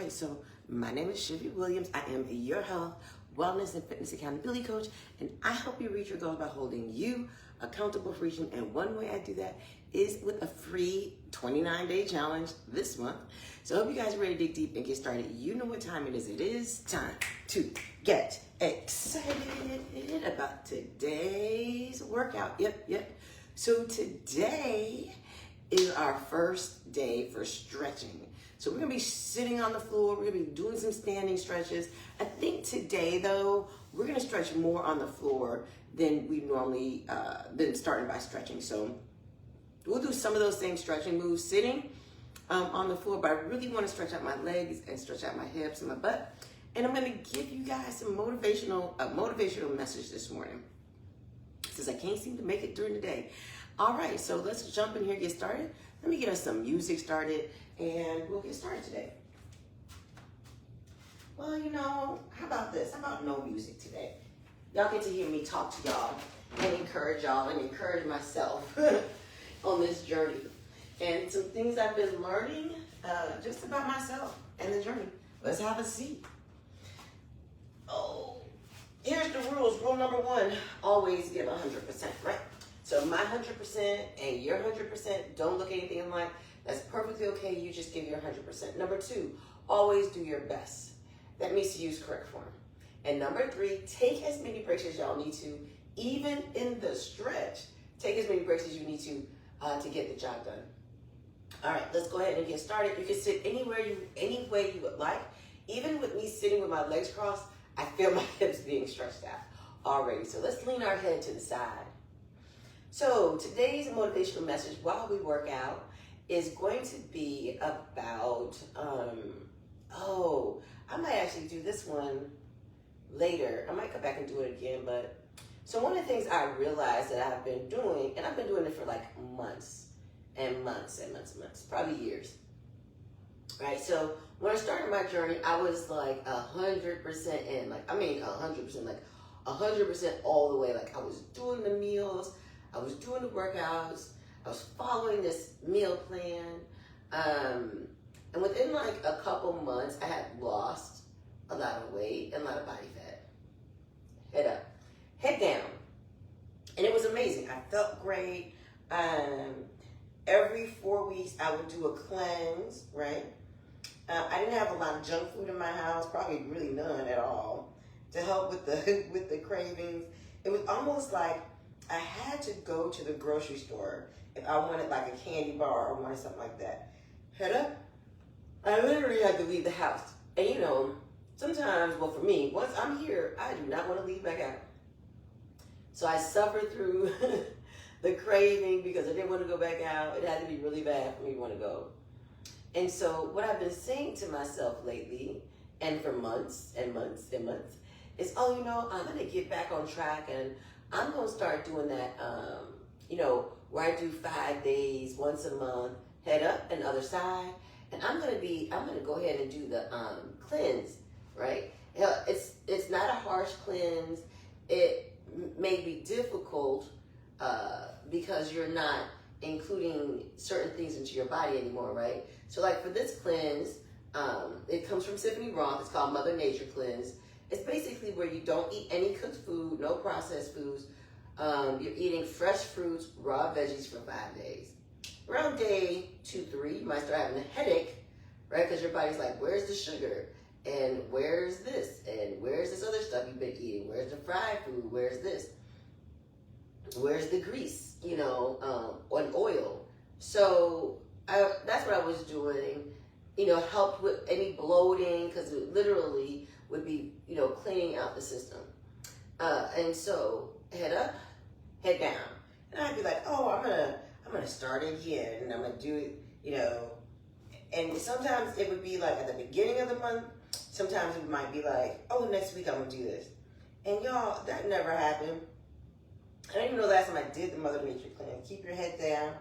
right, so my name is Shivy Williams. I am your health, wellness, and fitness accountability coach, and I help you reach your goals by holding you accountable for reaching. And one way I do that is with a free 29-day challenge this month. So I hope you guys are ready to dig deep and get started. You know what time it is. It is time to get excited about today's workout. Yep. So today is our first day for stretching. So we're gonna be sitting on the floor, we're gonna be doing some standing stretches. I think today though, we're gonna stretch more on the floor than we normally, than starting by stretching. So we'll do some of those same stretching moves sitting on the floor, but I really wanna stretch out my legs and stretch out my hips and my butt. And I'm gonna give you guys some motivational message this morning, since I can't seem to make it during the day. All right, so let's jump in here and get started. Let me get us some music started and we'll get started today. Well, how about this? How about no music today? Y'all get to hear me talk to y'all and encourage y'all and encourage myself on this journey. And some things I've been learning just about myself and the journey. Let's have a seat. Oh, here's the rules. Rule number 1, always give 100%, right? So my 100% and your 100% don't look anything alike. That's perfectly okay. You just give your 100%. Number 2, always do your best. That means to use correct form. And number 3, take as many breaks as y'all need to, even in the stretch. Take as many breaks as you need to get the job done. All right, let's go ahead and get started. You can sit any way you would like. Even with me sitting with my legs crossed, I feel my hips being stretched out already. So let's lean our head to the side. So today's motivational message while we work out is going to be about, I might actually do this one later. I might come back and do it again, so one of the things I realized that I've been doing, and I've been doing it for like months and months, probably years, right? So when I started my journey, I was like 100% in, 100% all the way. Like I was doing the meals, I was doing the workouts, I was following this meal plan, and within like a couple months, I had lost a lot of weight and a lot of body fat. Head up, head down, and it was amazing. I felt great. Every 4 weeks, I would do a cleanse, right? I didn't have a lot of junk food in my house, probably really none at all, to help with the cravings. It was almost like I had to go to the grocery store if I wanted like a candy bar or wanted something like that. Head up, I literally had to leave the house. And sometimes, well for me, once I'm here, I do not want to leave back out. So I suffered through the craving because I didn't want to go back out. It had to be really bad for me to want to go. And so what I've been saying to myself lately, and for months and months and months, is, I'm going to get back on track and I'm going to start doing that, where I do 5 days, once a month, head up and other side. And I'm going to go ahead and do the cleanse, right? It's not a harsh cleanse. It may be difficult because you're not including certain things into your body anymore, right? So like for this cleanse, it comes from Tiffany Roth. It's called Mother Nature Cleanse. It's basically where you don't eat any cooked food, no processed foods. You're eating fresh fruits, raw veggies for 5 days. Around day 2-3, you might start having a headache, right? Because your body's like, where's the sugar? And where's this? And where's this other stuff you've been eating? Where's the fried food? Where's this? Where's the grease, and oil? So that's what I was doing, helped with any bloating, because it literally would be, cleaning out the system. And so head up, head down. And I'd be like, I'm gonna start again, and I'm gonna do it, and sometimes it would be like at the beginning of the month, sometimes it might be like, next week I'm gonna do this. And y'all, that never happened. I don't even know the last time I did the Mother Nature cleanse. Keep your head down,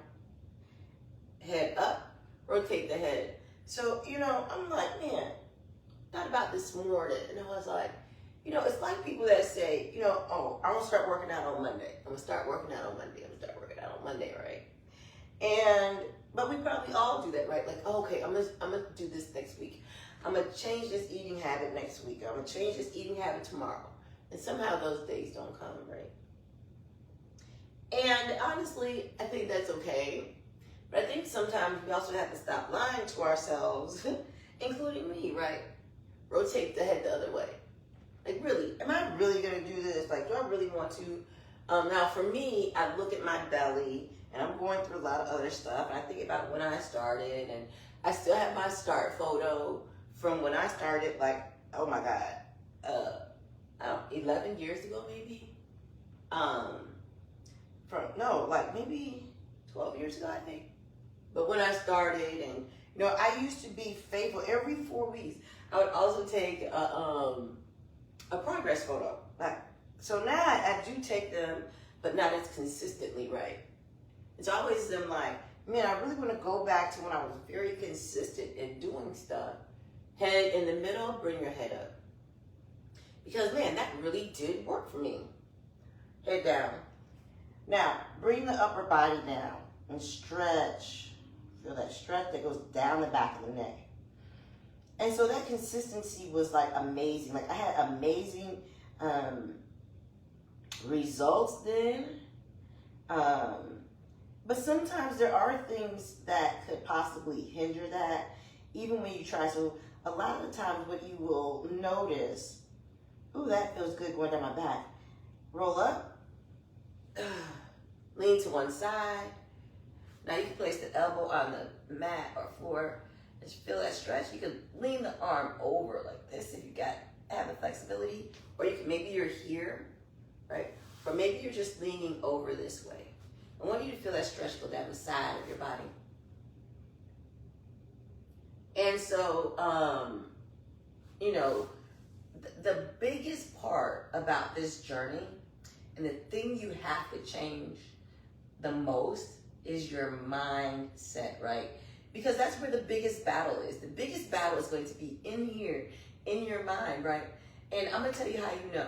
head up, rotate the head. So, I'm like, man, thought about this morning, and I was like, it's like people that say, I'm gonna start working out on Monday. I'm gonna start working out on Monday, right? But we probably all do that, right? Like, okay, I'm gonna do this next week. I'm going to change this eating habit next week. I'm going to change this eating habit tomorrow. And somehow those days don't come, right? And honestly, I think that's okay. But I think sometimes we also have to stop lying to ourselves, including me, right? Rotate the head the other way. Like, really, am I really going to do this? Like, do I really want to? Now, for me, I look at my belly, and I'm going through a lot of other stuff. And I think about when I started, and I still have my start photo from when I started, like, oh my God, 11 years ago, maybe? Maybe 12 years ago, I think. But when I started, and, I used to be faithful. Every 4 weeks, I would also take a progress photo. So now I do take them, but not as consistently, right? It's always them like, man, I really want to go back to when I was very consistent in doing stuff. Head in the middle, bring your head up. Because, man, that really did work for me. Head down. Now, bring the upper body down and stretch. Feel that stretch that goes down the back of the neck. And so that consistency was like amazing. Like I had amazing results then. But sometimes there are things that could possibly hinder that, even when you try. So a lot of the times what you will notice, ooh, that feels good going down my back. Roll up. Lean to one side. Now you can place the elbow on the mat or floor. As you feel that stretch, you can lean the arm over like this if you have the flexibility. Or you can, maybe you're here, right? Or maybe you're just leaning over this way. I want you to feel that stretch go down the side of your body. And so, the biggest part about this journey and the thing you have to change the most is your mindset, right? Because that's where the biggest battle is. The biggest battle is going to be in here, in your mind, right? And I'm going to tell you how you know.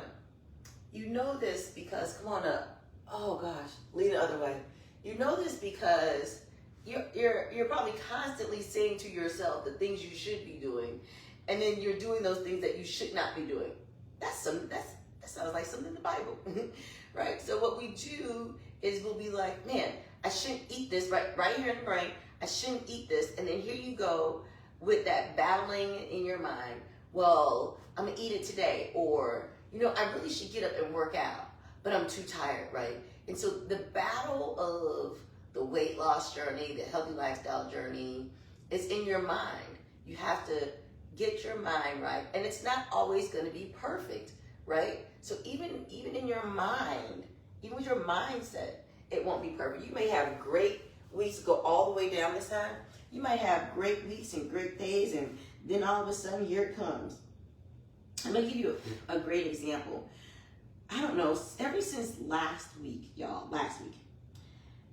You know this because, come on up. Oh gosh, lean the other way. You know this because you're probably constantly saying to yourself the things you should be doing, and then you're doing those things that you should not be doing. That sounds like something in the Bible, right? So what we do is we'll be like, man, I shouldn't eat this right here in the brain. I shouldn't eat this. And then here you go with that battling in your mind. Well, I'm going to eat it today. Or, I really should get up and work out, but I'm too tired, right? And so the battle of the weight loss journey, the healthy lifestyle journey, is in your mind. You have to get your mind right. And it's not always going to be perfect, right? So even in your mind, even with your mindset, it won't be perfect. You may have great weeks go all the way down this time. You might have great weeks and great days, and then all of a sudden, here it comes. I'm going to give you a great example. I don't know, ever since last week,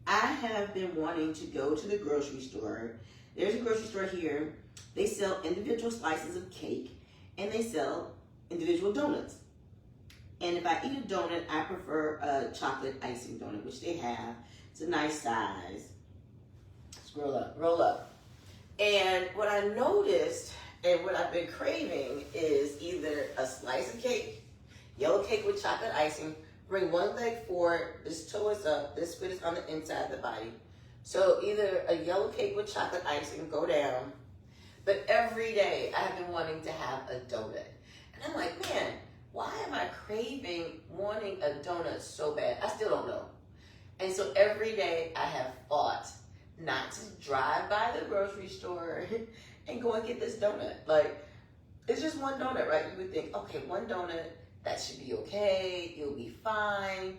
I have been wanting to go to the grocery store. There's a grocery store here. They sell individual slices of cake, and they sell individual donuts. And if I eat a donut, I prefer a chocolate icing donut, which they have. It's a nice size. Roll up. And what I noticed and what I've been craving is either a slice of cake, yellow cake with chocolate icing, bring one leg forward, this toe is up, this foot is on the inside of the body. So either a yellow cake with chocolate icing, go down. But every day I have been wanting to have a donut. And I'm like, man, why am I craving wanting a donut so bad? I still don't know. And so every day I have fought not to drive by the grocery store and go and get this donut. Like, it's just one donut, right? You would think, okay, one donut, that should be okay, you'll be fine.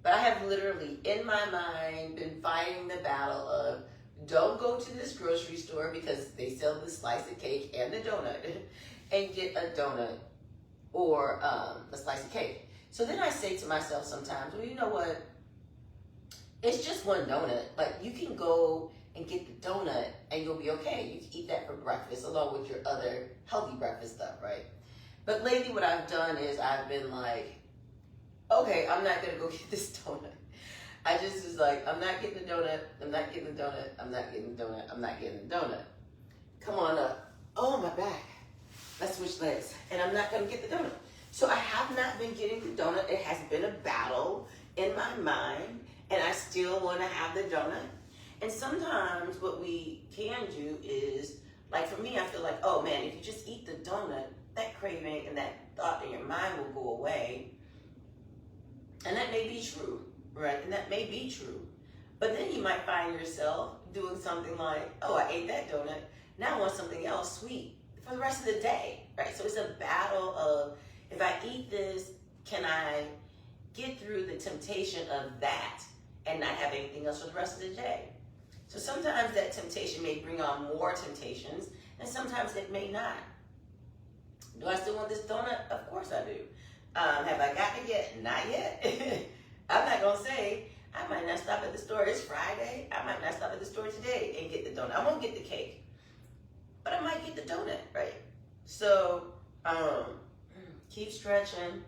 But I have literally, in my mind, been fighting the battle of, don't go to this grocery store because they sell the slice of cake and the donut, and get a donut or a slice of cake. So then I say to myself sometimes, well, you know what? It's just one donut. Like, you can go and get the donut and you'll be okay. You can eat that for breakfast along with your other healthy breakfast stuff, right? But lately what I've done is I've been like, okay, I'm not gonna go get this donut. I just was like, I'm not getting the donut, I'm not getting the donut, I'm not getting the donut, I'm not getting the donut. Come on up. oh, my back. Let's switch legs. And I'm not going to get the donut. So I have not been getting the donut. It has been a battle in my mind, and I still want to have the donut. And sometimes what we can do is, like for me, I feel like, oh man, if you just eat the donut, that craving and that thought in your mind will go away. And that may be true, right? And that may be true. But then you might find yourself doing something like, oh, I ate that donut. Now I want something else sweet for the rest of the day, right? So it's a battle of, if I eat this, can I get through the temptation of that and not have anything else for the rest of the day? So sometimes that temptation may bring on more temptations, and sometimes it may not. Do I still want this donut? Of course I do. Have I gotten it yet? Not yet. I'm not going to say, I might not stop at the store. It's Friday. I might not stop at the store today and get the donut. I won't get the cake, but I might get the donut, right? So keep stretching.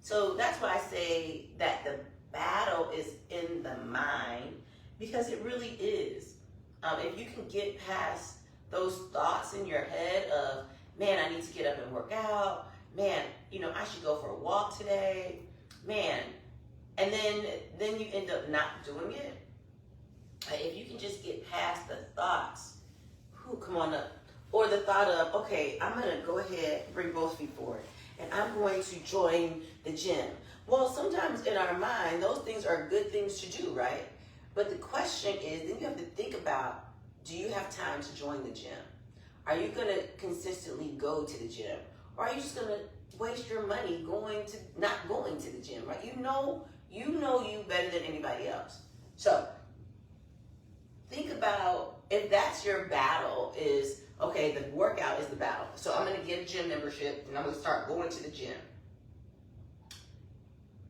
So that's why I say that the battle is in the mind, because it really is. If you can get past those thoughts in your head of, man, I need to get up and work out. Man, I should go for a walk today. Man, and then you end up not doing it. If you can just get past the thoughts, come on up. Or the thought of, okay, I'm going to go ahead, bring both feet forward, and I'm going to join the gym. Well, sometimes in our mind, those things are good things to do, right? But the question is, then you have to think about, do you have time to join the gym? Are you going to consistently go to the gym? Or are you just going to waste your money not going to the gym, right? You know you better than anybody else. So think about, if that's your battle, is, okay, the workout is the battle. So I'm going to get a gym membership and I'm going to start going to the gym.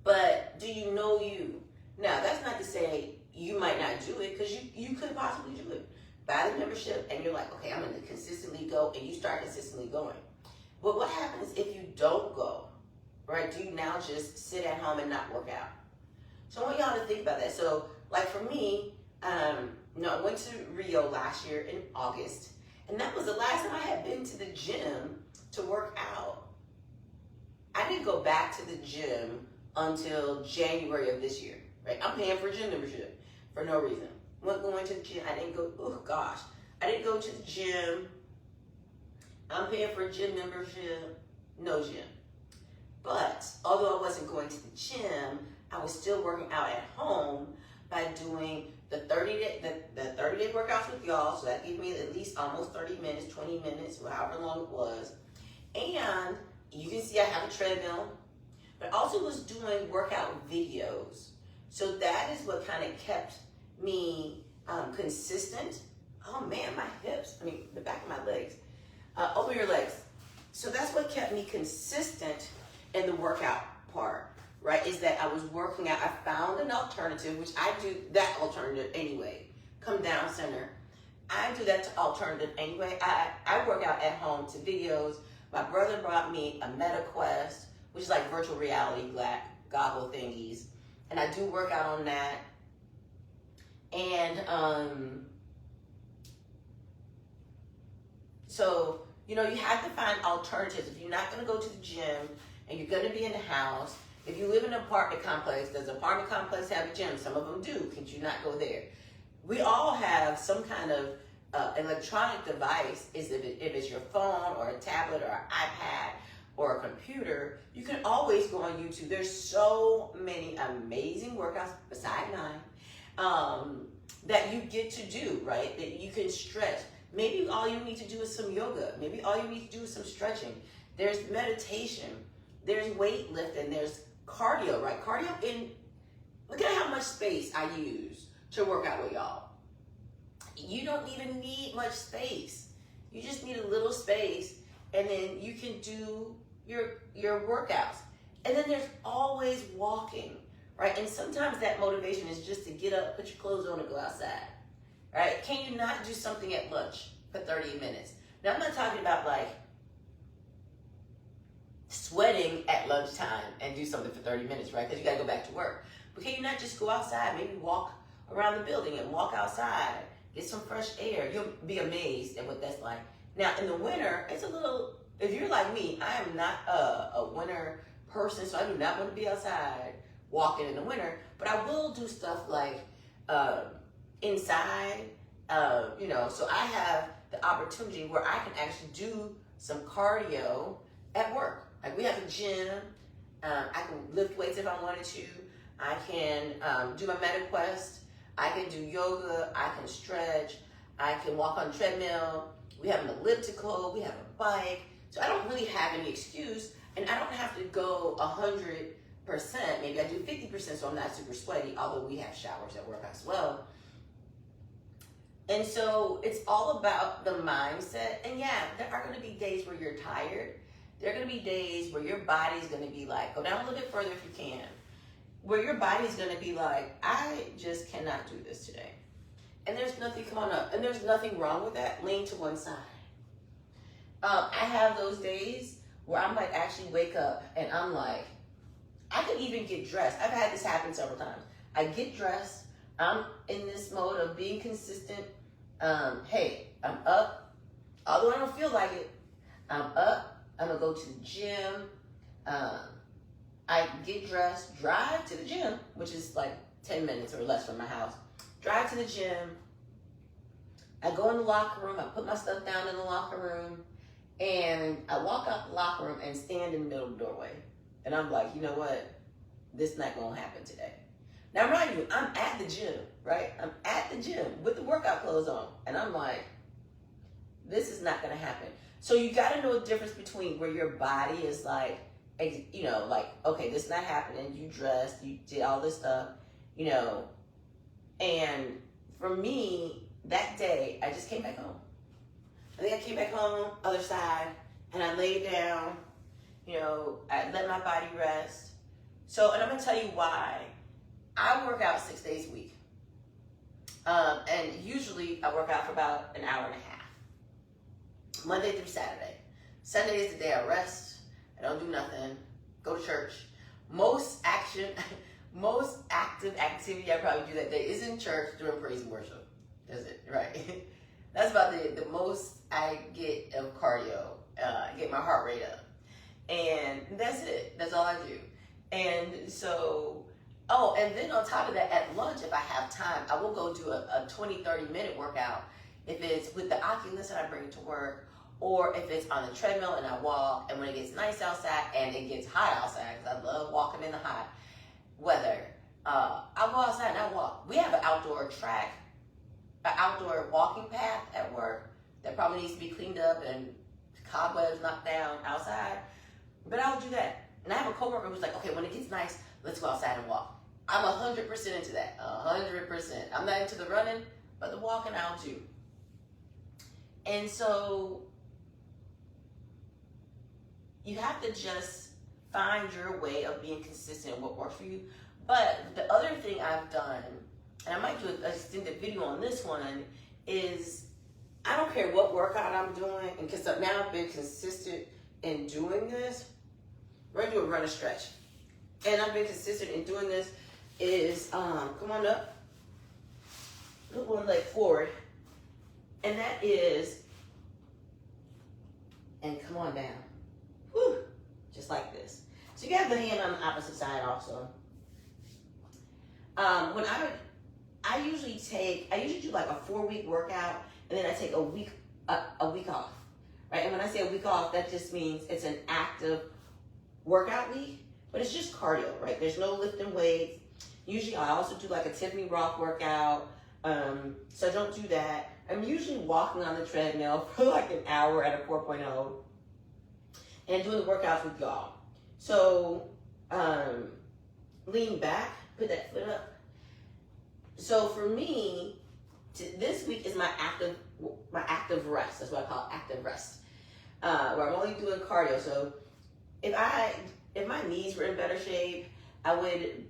But do you know you? Now, that's not to say you might not do it, because you could possibly do it. Buy the membership and you're like, okay, I'm going to consistently go, and you start consistently going. But what happens if you don't go, right? Do you now just sit at home and not work out? So I want y'all to think about that. So like for me, I went to Rio last year in August, and that was the last time I had been to the gym to work out. I didn't go back to the gym until January of this year, right? I'm paying for a gym membership for no reason. Wasn't going to the gym. I didn't go, I didn't go to the gym. I'm paying for a gym membership, no gym. But although I wasn't going to the gym, I was still working out at home by doing the 30-day workouts with y'all. So that gave me at least almost 30 minutes, 20 minutes, however long it was. And you can see I have a treadmill, but I also was doing workout videos. So that is what kind of kept me consistent. Oh man, my hips, the back of my legs. Open your legs. So that's what kept me consistent in the workout part, right? Is that I was working out. I found an alternative, which I do that alternative anyway. Come down center. I do that alternative anyway. I work out at home to videos. My brother brought me a MetaQuest, which is like virtual reality goggle thingies. And I do work out on that. And so, you have to find alternatives. If you're not going to go to the gym and you're going to be in the house, if you live in an apartment complex, does an apartment complex have a gym? Some of them do. Could you not go there? We all have some kind of electronic device. If it's your phone or a tablet or an iPad or a computer, you can always go on YouTube. There's so many amazing workouts beside mine that you get to do, right? That you can stretch. Maybe all you need to do is some yoga. Maybe all you need to do is some stretching. There's meditation. There's weightlifting. There's cardio, right? Look at how much space I use to work out with y'all. You don't even need much space. You just need a little space, and then you can do your workouts. And then there's always walking, right? And sometimes that motivation is just to get up, put your clothes on, and go outside. Right? Can you not do something at lunch for 30 minutes? Now, I'm not talking about like sweating at lunchtime and do something for 30 minutes, right? Because you got to go back to work. But can you not just go outside, maybe walk around the building and walk outside, get some fresh air? You'll be amazed at what that's like. Now, in the winter, it's a little, if you're like me, I am not a winter person, so I do not want to be outside walking in the winter, but I will do stuff like inside, so I have the opportunity where I can actually do some cardio at work. Like we have a gym, I can lift weights if I wanted to, I can do my MetaQuest, I can do yoga, I can stretch, I can walk on the treadmill, we have an elliptical, we have a bike, so I don't really have any excuse, and I don't have to go 100%, maybe I do 50% so I'm not super sweaty, although we have showers at work as well. And so it's all about the mindset, and yeah, there are gonna be days where you're tired, there are gonna be days where your body's gonna be like, go down a little bit further if you can, where your body's gonna be like, I just cannot do this today. And there's nothing, come on up, and there's nothing wrong with that. Lean to one side. I have those days where I'm like, actually wake up and I'm like, I could even get dressed. I've had this happen several times. I get dressed, I'm in this mode of being consistent. Hey, I'm up, although I don't feel like it, I'm up, I'm gonna go to the gym. I get dressed, drive to the gym, which is like 10 minutes or less from my house. Drive to the gym, I go in the locker room, I put my stuff down in the locker room, and I walk out the locker room and stand in the middle of the doorway. And I'm like, you know what? This not gonna happen today. Now mind you, I'm at the gym, right? I'm at the gym with the workout clothes on. And I'm like, this is not gonna happen. So you gotta know the difference between where your body is like, like, okay, this is not happening. You dressed, you did all this stuff, and for me, that day, I just came back home. I think I came back home, other side, and I laid down, I let my body rest. So, and I'm gonna tell you why. I work out 6 days a week. And usually I work out for about an hour and a half. Monday through Saturday. Sunday is the day I rest. I don't do nothing. Go to church. Most active activity I probably do that day is in church doing praise and worship. That's it, right? That's about the most I get of cardio. Get my heart rate up. And that's it. That's all I do. And so, and then on top of that, at lunch, if I have time, I will go do a 20, 30-minute workout. If it's with the Oculus and I bring it to work, or if it's on the treadmill and I walk, and when it gets nice outside and it gets hot outside, because I love walking in the hot weather, I'll go outside and I walk. We have an outdoor track, an outdoor walking path at work that probably needs to be cleaned up and cobwebs knocked down outside, but I'll do that. And I have a coworker who's like, okay, when it gets nice, let's go outside and walk. I'm 100% into that, 100%. I'm not into the running, but the walking I'll do. And so you have to just find your way of being consistent, what works for you. But the other thing I've done, and I might do an extended video on this one, is I don't care what workout I'm doing, and because now I've been consistent in doing this, we're gonna do a run and stretch. And I've been consistent in doing this is, come on up, put one leg forward, and that is, and come on down, whew, just like this. So you have the hand on the opposite side also. When I usually do like a 4-week workout, and then I take a week off, right? And when I say a week off, that just means it's an active workout week, but it's just cardio, right? There's no lifting weights. Usually I also do like a Tiffany Roth workout, so I don't do that. I'm usually walking on the treadmill for like an hour at a 4.0 and doing the workouts with y'all. So lean back, put that foot up. So for me, this week is my active rest. That's what I call active rest, where I'm only doing cardio. So if my knees were in better shape, I would,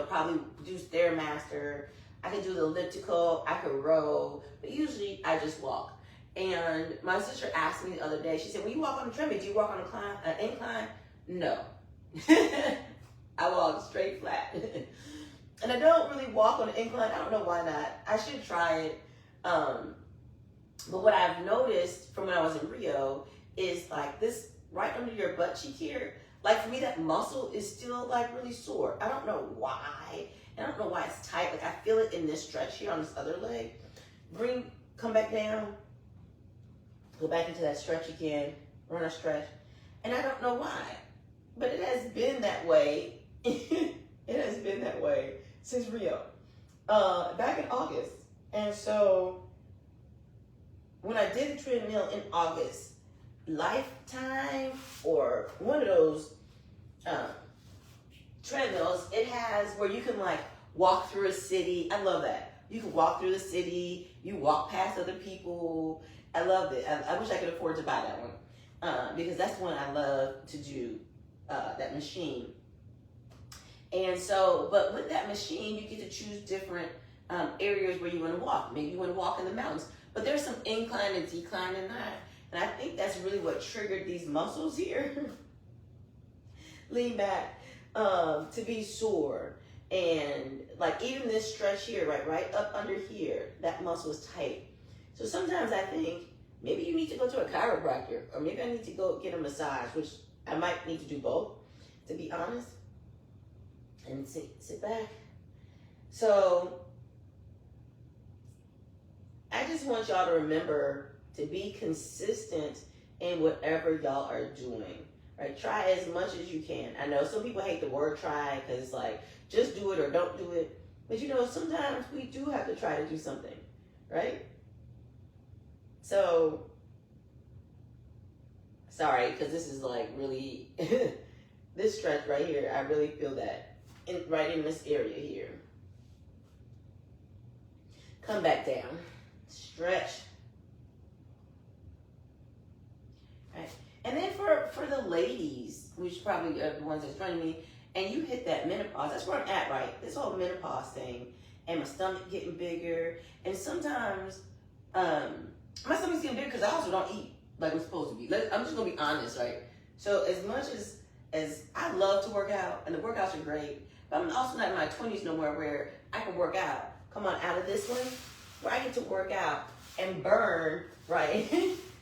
probably do Stairmaster. I could do the elliptical, I could row, but usually I just walk. And my sister asked me the other day, she said, when you walk on the treadmill, do you walk on an incline? No. I walk straight flat. And I don't really walk on an incline. I don't know why not. I should try it. But what I've noticed from when I was in Rio is like this right under your butt cheek here. Like for me, that muscle is still like really sore. I don't know why. And I don't know why it's tight. Like I feel it in this stretch here on this other leg. Come back down. Go back into that stretch again. Run a stretch. And I don't know why. But it has been that way. It has been that way since Rio. Back in August. And so when I did the treadmill in August, Lifetime or one of those treadmills, it has where you can like walk through a city. I love that. You can walk through the city. You walk past other people. I loved it. I wish I could afford to buy that one because that's one I love to do, that machine. And so, but with that machine, you get to choose different areas where you want to walk. Maybe you want to walk in the mountains, but there's some incline and decline in that. And I think that's really what triggered these muscles here. Lean back to be sore. And like even this stretch here, right up under here, that muscle is tight. So sometimes I think maybe you need to go to a chiropractor, or maybe I need to go get a massage, which I might need to do both, to be honest. And sit back. So I just want y'all to remember to be consistent in whatever y'all are doing, right? Try as much as you can. I know some people hate the word try because it's like, just do it or don't do it. But you know, sometimes we do have to try to do something, right? So, sorry, because this is like really, this stretch right here, I really feel that right in this area here. Come back down, stretch. Right. And then for the ladies, which probably are the ones that's joining me, and you hit that menopause, that's where I'm at, right? This whole menopause thing, and my stomach getting bigger, and sometimes my stomach's getting bigger because I also don't eat like I'm supposed to be. I'm just gonna be honest, right? So as much as I love to work out, and the workouts are great, but I'm also not in my 20s no more where I can work out. Come on, out of this one, where I get to work out and burn, right?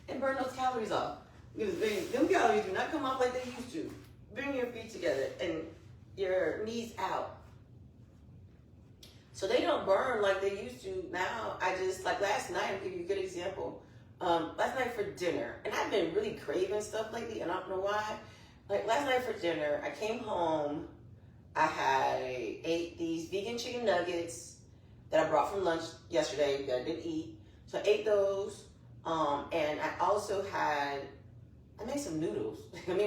And burn those calories off. Because them calories do not come off like they used to. Bring your feet together and your knees out. So they don't burn like they used to now. I just, like last night, I'll give you a good example. Last night for dinner, and I've been really craving stuff lately, and I don't know why. Like last night for dinner, I came home, I ate these vegan chicken nuggets that I brought from lunch yesterday that I didn't eat. So I ate those, and I also I made some noodles. And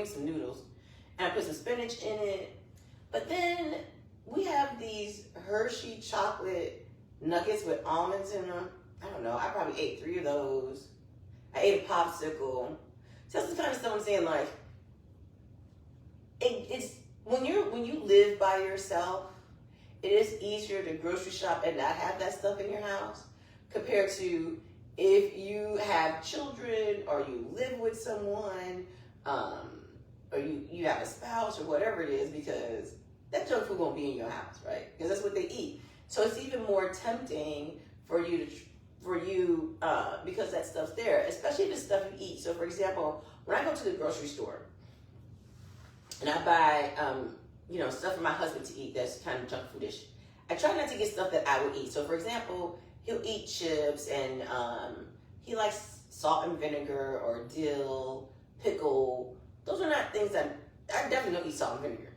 I put some spinach in it. But then we have these Hershey chocolate nuggets with almonds in them. I don't know, I probably ate 3 of those. I ate a popsicle. So that's the kind of stuff I'm saying, like, it's when you live by yourself, it is easier to grocery shop and not have that stuff in your house compared to if you have children or you live with someone, or you have a spouse or whatever it is, because that junk food won't be in your house, right? Because that's what they eat. So it's even more tempting for you because that stuff's there, especially the stuff you eat. So for example, when I go to the grocery store and I buy, stuff for my husband to eat that's kind of junk foodish, I try not to get stuff that I would eat. So for example, he'll eat chips and he likes salt and vinegar or dill, pickle. Those are not things that I definitely don't eat salt and vinegar.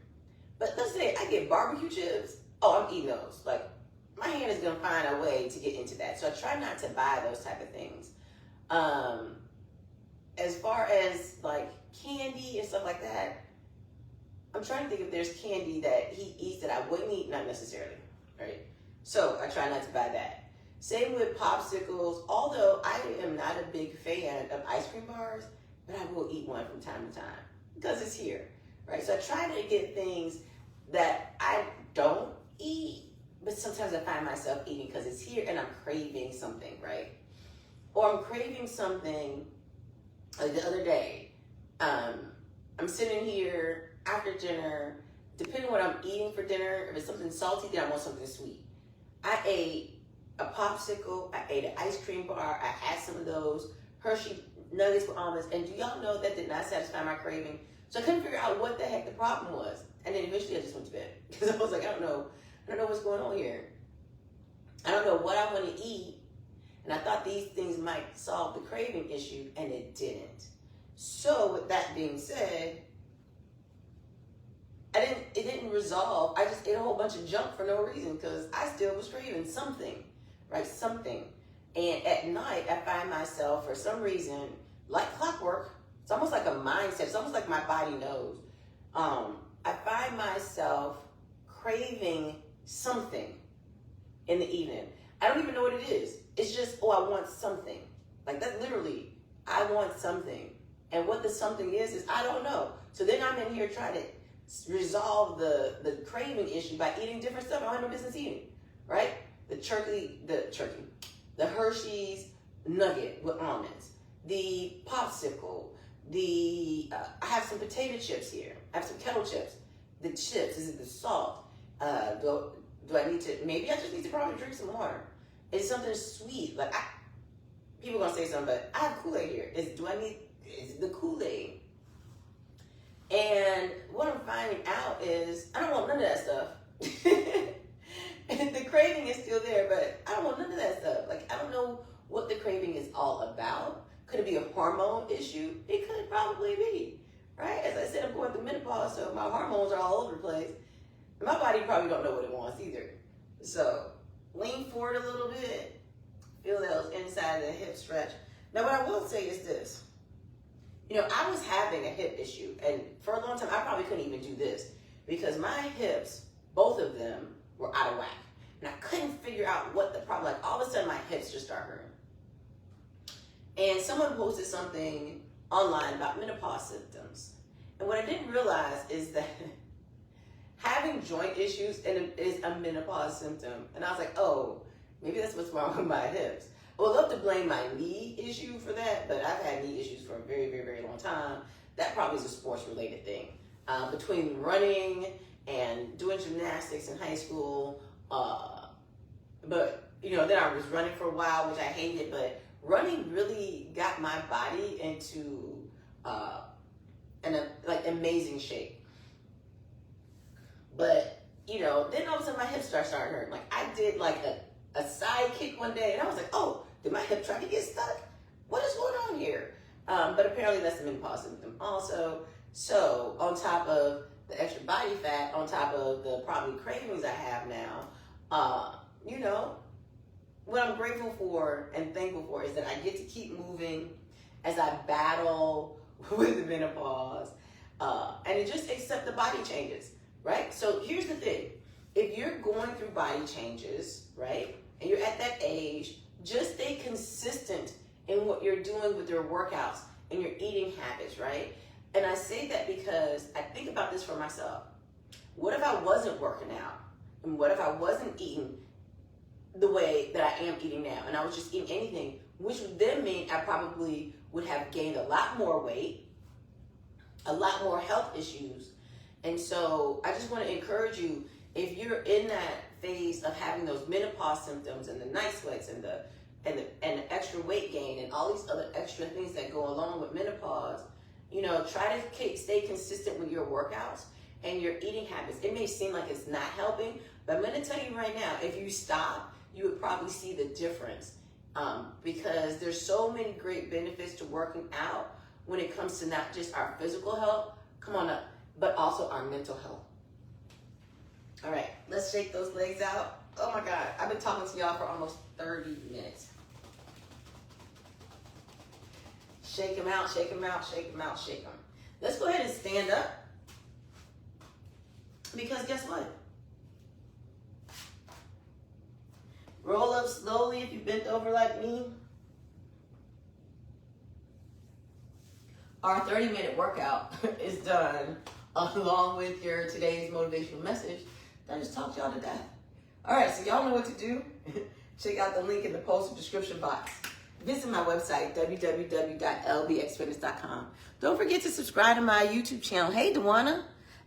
But let's say I get barbecue chips. Oh, I'm eating those. Like, my hand is going to find a way to get into that. So I try not to buy those type of things. As far as like candy and stuff like that, I'm trying to think if there's candy that he eats that I wouldn't eat, not necessarily, right? So I try not to buy that. Same with popsicles, although I am not a big fan of ice cream bars, but I will eat one from time to time because it's here, right? So I try to get things that I don't eat, but sometimes I find myself eating because it's here and I'm craving something, right? Or I'm craving something, like the other day, I'm sitting here after dinner, depending on what I'm eating for dinner, if it's something salty, then I want something sweet. I ate a popsicle. I ate an ice cream bar. I had some of those Hershey nuggets with almonds. And do y'all know that did not satisfy my craving? So I couldn't figure out what the heck the problem was. And then eventually I just went to bed because I was like, I don't know what's going on here. I don't know what I want to eat. And I thought these things might solve the craving issue, and it didn't. So with that being said, it didn't resolve. I just ate a whole bunch of junk for no reason because I still was craving something, right? Something. And at night, I find myself, for some reason, like clockwork, it's almost like a mindset. It's almost like my body knows. I find myself craving something in the evening. I don't even know what it is. It's just, oh, I want something. Like that literally, I want something. And what the something is I don't know. So then I'm in here trying to resolve the craving issue by eating different stuff I have no business eating, right? The Hershey's nugget with almonds, the popsicle, I have some potato chips here. I have some kettle chips. The chips, is it the salt? Do I need to, maybe I just need to probably drink some water. It's something sweet. Like, people are going to say something, but I have Kool-Aid here. Is it the Kool-Aid? And what I'm finding out is, I don't want none of that stuff. The craving is still there, but I don't want none of that stuff. Like, I don't know what the craving is all about. Could it be a hormone issue? It could probably be, right? As I said, I'm going through menopause, so my hormones are all over the place. My body probably don't know what it wants either. So, lean forward a little bit. Feel those inside of the hip stretch. Now, what I will say is this. You know, I was having a hip issue, and for a long time, I probably couldn't even do this because my hips, both of them, were out of whack. And I couldn't figure out what the problem, like all of a sudden my hips just started hurting. And someone posted something online about menopause symptoms. And what I didn't realize is that having joint issues is a menopause symptom. And I was like, oh, maybe that's what's wrong with my hips. I would love to blame my knee issue for that, but I've had knee issues for a very, very, very long time. That probably is a sports-related thing. Between running and doing gymnastics in high school, but, you know, then I was running for a while, which I hated, but running really got my body into like amazing shape. But, you know, then all of a sudden my hips started hurting. Like I did like a side kick one day and I was like, oh, did my hip try to get stuck? What is going on here? But apparently that's the menopause symptom also. So on top of the extra body fat, on top of the probably cravings I have now, you know, what I'm grateful for and thankful for is that I get to keep moving as I battle with the menopause, and to just accept the body changes, right? So here's the thing. If you're going through body changes, right, and you're at that age, just stay consistent in what you're doing with your workouts and your eating habits, right? And I say that because I think about this for myself. What if I wasn't working out? And what if I wasn't eating the way that I am eating now? And I was just eating anything, which would then mean I probably would have gained a lot more weight, a lot more health issues. And so I just want to encourage you, if you're in that phase of having those menopause symptoms and the night sweats and the extra weight gain and all these other extra things that go along with menopause, you know, try to stay consistent with your workouts and your eating habits. It may seem like it's not helping, but I'm going to tell you right now, if you stop, you would probably see the difference, because there's so many great benefits to working out when it comes to not just our physical health, come on up, but also our mental health. All right, let's shake those legs out. Oh my God, I've been talking to y'all for almost 30 minutes. Shake them out, shake them out, shake them out, shake them. Let's go ahead and stand up. Because guess what? Roll up slowly if you bent over like me. Our 30-minute workout is done along with your today's motivational message. I just talked y'all to death. All right, so y'all know what to do. Check out the link in the post description box. Visit my website, www.lbxfitness.com. Don't forget to subscribe to my YouTube channel. Hey, Dewana,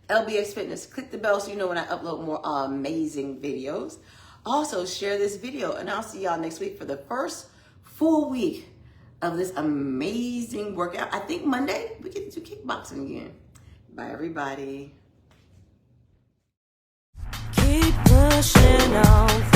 LBX Fitness. Click the bell so you know when I upload more amazing videos. Also, share this video, and I'll see y'all next week for the first full week of this amazing workout. I think Monday we get to do kickboxing again. Bye, everybody. Keep pushing on.